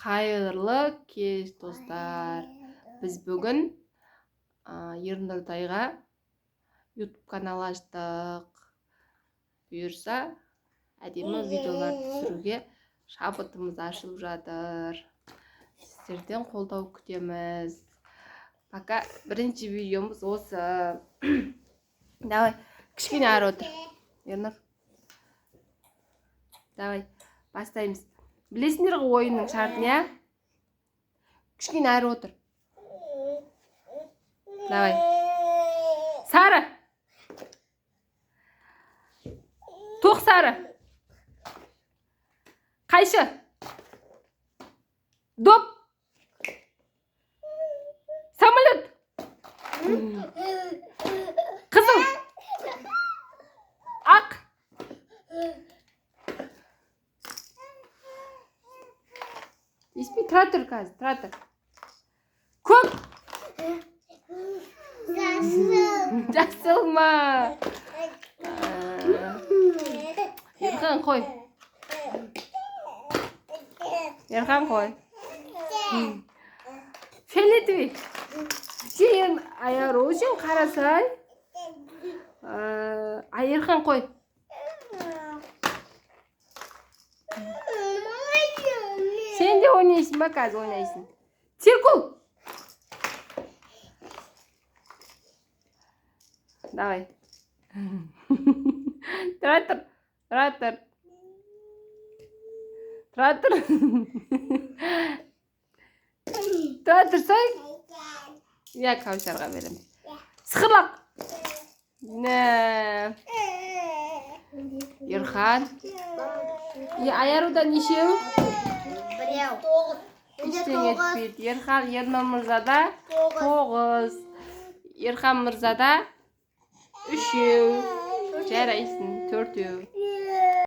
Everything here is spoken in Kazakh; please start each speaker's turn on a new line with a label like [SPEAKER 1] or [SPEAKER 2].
[SPEAKER 1] Қайырлы кеш, достар. Біз бүгін Ернұр Тайға YouTube канал аштық. Бұйырса, әдемі видеолар түсіруге шабытымыз ашылып жатыр. Сіздерден қолдау күтеміз. Пока бірінші видеомыз осы. Давай, кішкене ары отыр. Ернұр. Давай, бастаймыз. Білесіңдер ғой ойынның шартын, я? Кішкене ары отыр. Давай. Сары. Тоқ сары. Қайшы. Доп. Самолет. Қызыл. Ақ. Еспей, тұра тұр қазір, тұра тұр. Көк. Жасыл ма? Ерхан қой. Ерхан қой. Фиолетовый. Сен аяр өшін қарасай. Ерхан қой. Сен де ойнайсың ба, қазір ойнайсың. Циркул. Давай. Тұра тұр. Тұра тұр. Тұра тұр. Тұра тұрсай. Я Кәусарға берем. Сықырлақ. Ерхан. Аяруда нешеу? Ештеңе етпейді. Ерхан мырзада 9. Ерхан мырзада 3. Жарайсың 4.